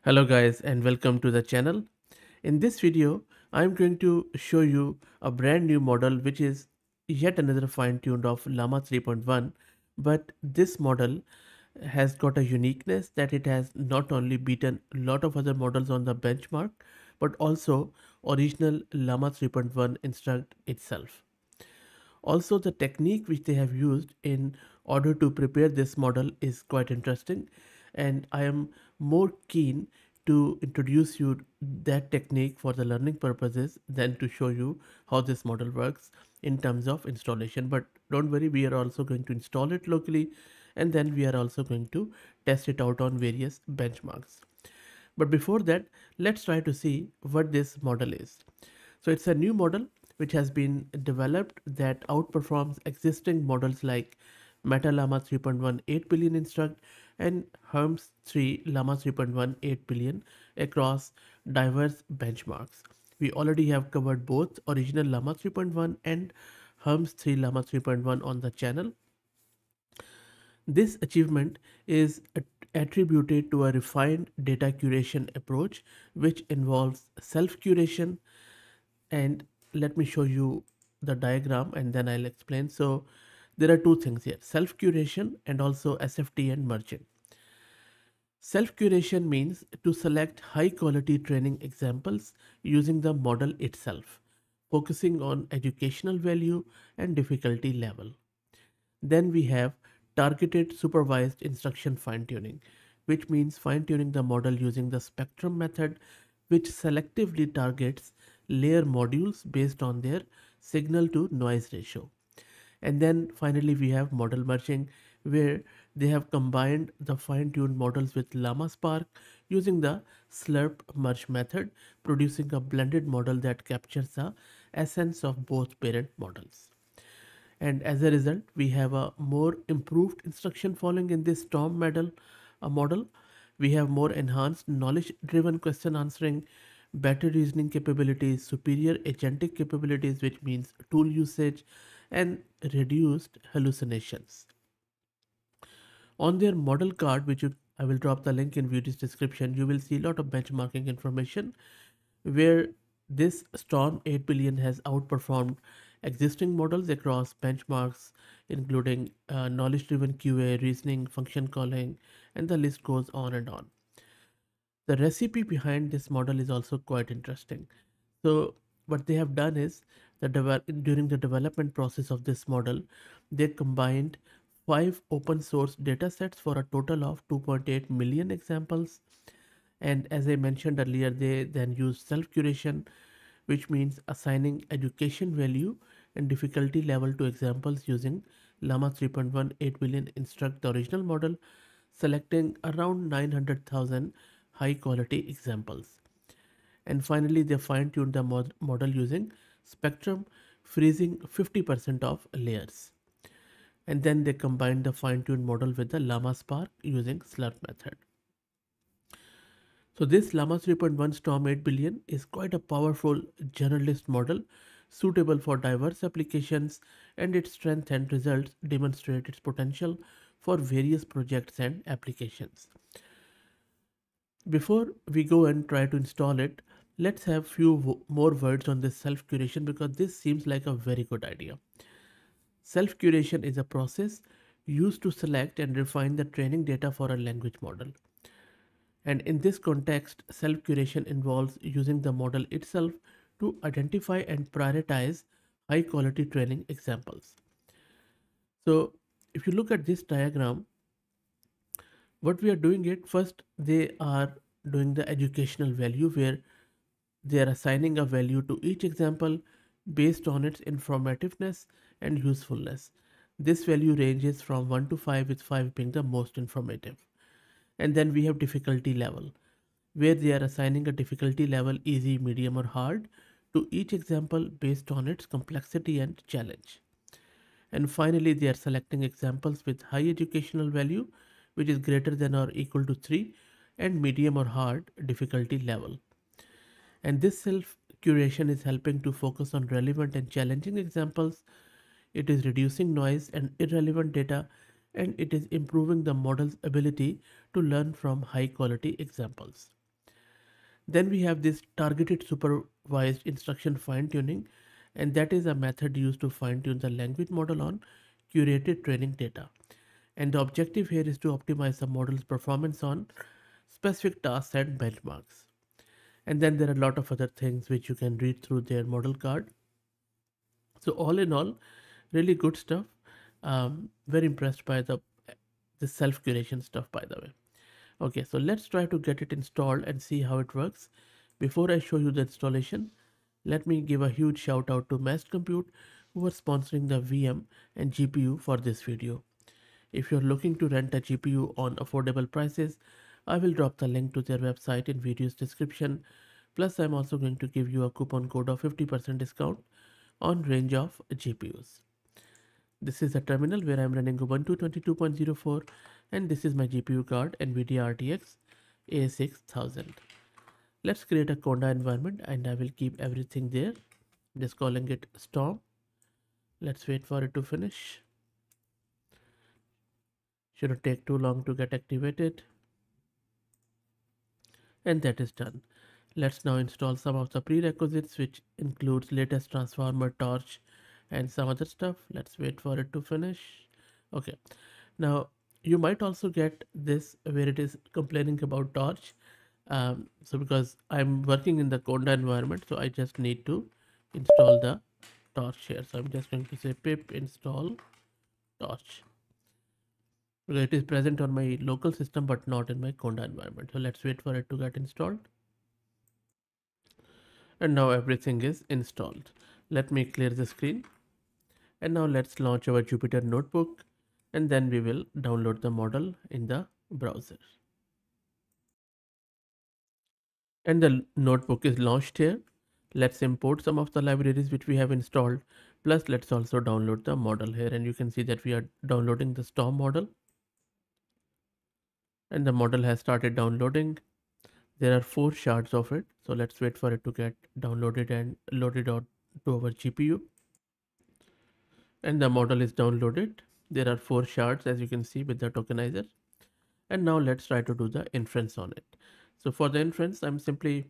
Hello guys and welcome to the channel. In this video, I'm going to show you a brand new model which is yet another fine-tuned of Llama 3.1, but this model has got a uniqueness that it has not only beaten a lot of other models on the benchmark, but also original Llama 3.1 instruct itself. Also, the technique which they have used in order to prepare this model is quite interesting, and I am more keen to introduce you that technique for the learning purposes than to show you how this model works in terms of installation. But don't worry, we are also going to install it locally, and then we are also going to test it out on various benchmarks. But before that, let's try to see what this model is. So it's a new model which has been developed that outperforms existing models like Meta Llama 3.1 8 billion instruct and Herms 3 Llama 3.1 8 billion across diverse benchmarks. We already have covered both original Llama 3.1 and Herms 3 Llama 3.1 on the channel. This achievement is attributed to a refined data curation approach which involves self-curation, and let me show you the diagram and then I'll explain. So there are two things here, self-curation and also SFT and merging. Self-curation means to select high quality training examples using the model itself, focusing on educational value and difficulty level. Then we have targeted supervised instruction fine-tuning, which means fine-tuning the model using the spectrum method, which selectively targets layer modules based on their signal to noise ratio. And then finally we have model merging, where they have combined the fine-tuned models with Llama Spark using the slurp merge method, producing a blended model that captures the essence of both parent models. And as a result, we have a more improved instruction following in this storm model. We have more enhanced knowledge driven question answering, better reasoning capabilities, superior agentic capabilities, which means tool usage, and reduced hallucinations. On their model card, I will drop the link in video's description, you will see a lot of benchmarking information where this Storm 8 billion has outperformed existing models across benchmarks, including knowledge driven QA, reasoning, function calling, and the list goes on and on. The recipe behind this model is also quite interesting. So, what they have done is during the development process of this model, they combined 5 open source datasets for a total of 2.8 million examples. And as I mentioned earlier, they then use self-curation, which means assigning education value and difficulty level to examples using Llama 3.1 8 billion instruct the original model, selecting around 900,000 high quality examples. And finally, they fine-tuned the model using spectrum, freezing 50% of layers. And then they combined the fine-tuned model with the Llama Spark using slurp method. So this Llama 3.1 Storm 8 billion is quite a powerful generalist model suitable for diverse applications, and its strength and results demonstrate its potential for various projects and applications. Before we go and try to install it, let's have few more words on this self-curation, because this seems like a very good idea. Self-curation is a process used to select and refine the training data for a language model. And in this context, self-curation involves using the model itself to identify and prioritize high-quality training examples. So if you look at this diagram, what we are doing it first, they are doing the educational value, where they are assigning a value to each example based on its informativeness and usefulness. This value ranges from 1 to 5, with 5 being the most informative. And then we have difficulty level, where they are assigning a difficulty level easy, medium, or hard to each example based on its complexity and challenge. And finally, they are selecting examples with high educational value, which is greater than or equal to 3, and medium or hard difficulty level. And this self curation is helping to focus on relevant and challenging examples. It is reducing noise and irrelevant data, and it is improving the model's ability to learn from high quality examples. Then we have this targeted supervised instruction fine tuning, and that is a method used to fine tune the language model on curated training data. And the objective here is to optimize the model's performance on specific tasks and benchmarks. And then there are a lot of other things which you can read through their model card. So all in all, really good stuff. Very impressed by the self curation stuff, by the way. Okay, so let's try to get it installed and see how it works. Before I show you the installation, let me give a huge shout out to Mass Compute who are sponsoring the VM and GPU for this video. If you're looking to rent a GPU on affordable prices, I will drop the link to their website in video's description. Plus, I'm also going to give you a coupon code of 50% discount on range of GPUs. This is a terminal where I'm running Ubuntu 22.04 and this is my GPU card NVIDIA RTX A6000. Let's create a Conda environment and I will keep everything there. Just calling it Storm. Let's wait for it to finish. Shouldn't take too long to get activated. And that is done. Let's now install some of the prerequisites, which includes latest transformer, torch, and some other stuff. Let's wait for it to finish. Okay, now you might also get this where it is complaining about torch. So because I'm working in the Conda environment, so I just need to install the torch here. So I'm just going to say pip install torch. It is present on my local system but not in my Conda environment. So let's wait for it to get installed. And now everything is installed. Let me clear the screen. And now let's launch our Jupyter notebook and then we will download the model in the browser. And the notebook is launched here. Let's import some of the libraries which we have installed. Plus let's also download the model here, and you can see that we are downloading the Storm model. And the model has started downloading. There are 4 shards of it. So let's wait for it to get downloaded and loaded out to our GPU. And the model is downloaded. There are 4 shards as you can see with the tokenizer. And now let's try to do the inference on it. So for the inference, I'm simply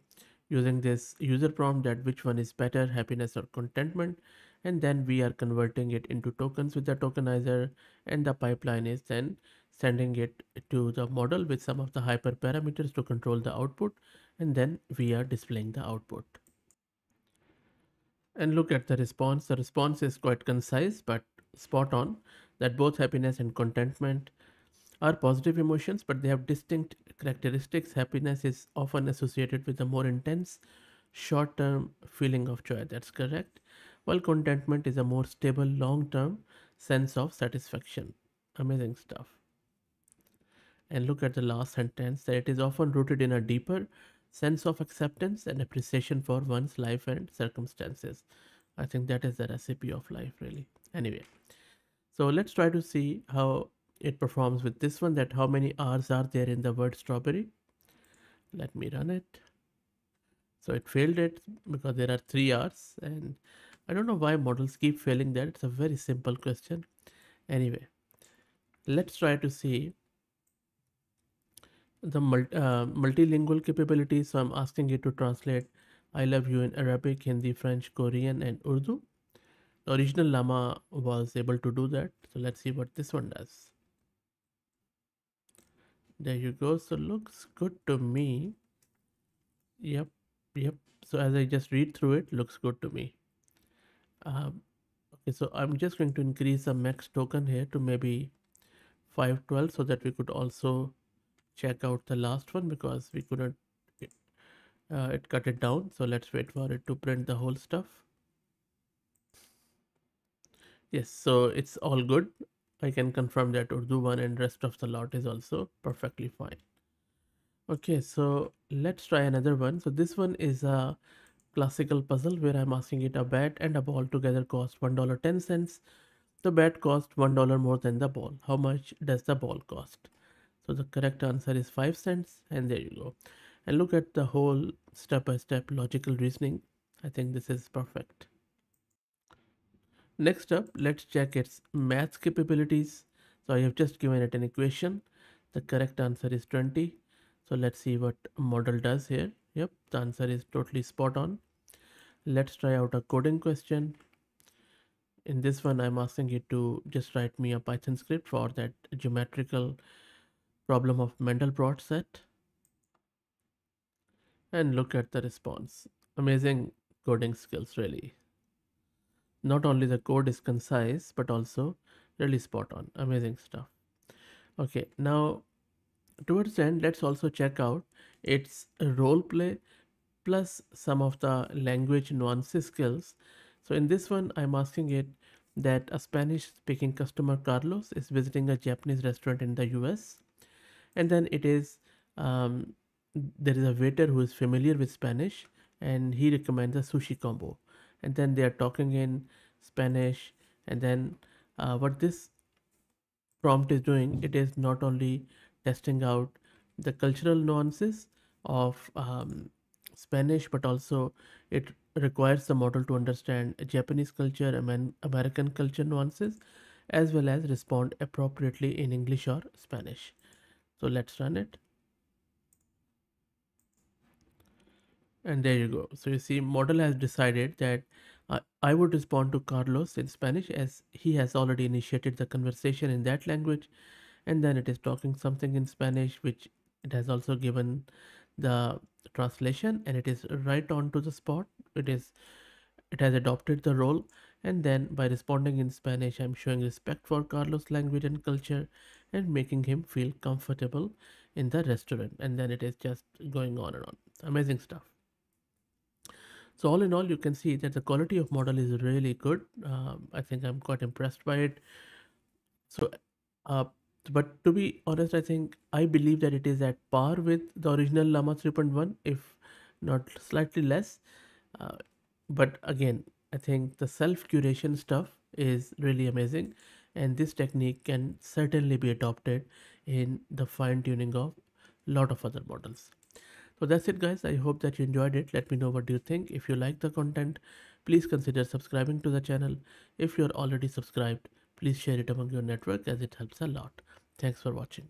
using this user prompt that which one is better, happiness or contentment. And then we are converting it into tokens with the tokenizer, and the pipeline is then sending it to the model with some of the hyperparameters to control the output, and then we are displaying the output. And look at the response. The response is quite concise but spot on, that both happiness and contentment are positive emotions, but they have distinct characteristics. Happiness is often associated with a more intense, short term feeling of joy. That's correct. While contentment is a more stable, long term sense of satisfaction. Amazing stuff. And look at the last sentence, that it is often rooted in a deeper sense of acceptance and appreciation for one's life and circumstances. I think that is the recipe of life, really. Anyway, so let's try to see how it performs with this one, that how many R's are there in the word strawberry. Let me run it. So it failed it because there are 3 R's, and I don't know why models keep failing that. It's a very simple question. Anyway, let's try to see the multilingual capabilities. So I'm asking it to translate I love you in Arabic, Hindi, French, Korean, and Urdu. The original Llama was able to do that. So let's see what this one does. There you go. So looks good to me. Yep, yep. So as I just read through it, looks good to me. Okay, so I'm just going to increase the max token here to maybe 512 so that we could also check out the last one because we couldn't it cut it down. So let's wait for it to print the whole stuff. Yes, so it's all good. I can confirm that Urdu one and rest of the lot is also perfectly fine. Okay, so let's try another one. So this one is a classical puzzle where I'm asking it a bat and a ball together cost $1.10. The bat cost $1 more than the ball. How much does the ball cost? So the correct answer is 5 cents, and there you go. And look at the whole step-by-step logical reasoning. I think this is perfect. Next up, let's check its math capabilities. So I have just given it an equation. The correct answer is 20. So let's see what model does here. Yep, the answer is totally spot on. Let's try out a coding question. In this one, I'm asking you to just write me a Python script for that geometrical problem of Mandelbrot set and look at the response. Amazing coding skills, really. Not only the code is concise, but also really spot on. Amazing stuff. Okay, now towards the end, let's also check out its role play plus some of the language nuances skills. So in this one, I'm asking it that a Spanish speaking customer Carlos is visiting a Japanese restaurant in the US, and then it is um, there is a waiter who is familiar with Spanish and he recommends a sushi combo, and then they are talking in Spanish, and then what this prompt is doing, it is not only testing out the cultural nuances of Spanish, but also it requires the model to understand Japanese culture, American culture nuances, as well as respond appropriately in English or Spanish. So let's run it. And there you go. So you see, model has decided that I would respond to Carlos in Spanish as he has already initiated the conversation in that language, and then it is talking something in Spanish, which it has also given the translation, and it is right on to the spot. It has adopted the role, and then by responding in Spanish, I'm showing respect for Carlos' language and culture, and making him feel comfortable in the restaurant. And then it is just going on and on. Amazing stuff. So all in all, you can see that the quality of model is really good. I think I'm quite impressed by it. So, uh, but to be honest, I think I believe that it is at par with the original Llama 3.1, if not slightly less. Uh, but again, I think the self-curation stuff is really amazing, and this technique can certainly be adopted in the fine-tuning of a lot of other models. So that's it, guys. I hope that you enjoyed it. Let me know what do you think. If you like the content, please consider subscribing to the channel. If you're already subscribed, please share it among your network as it helps a lot. Thanks for watching.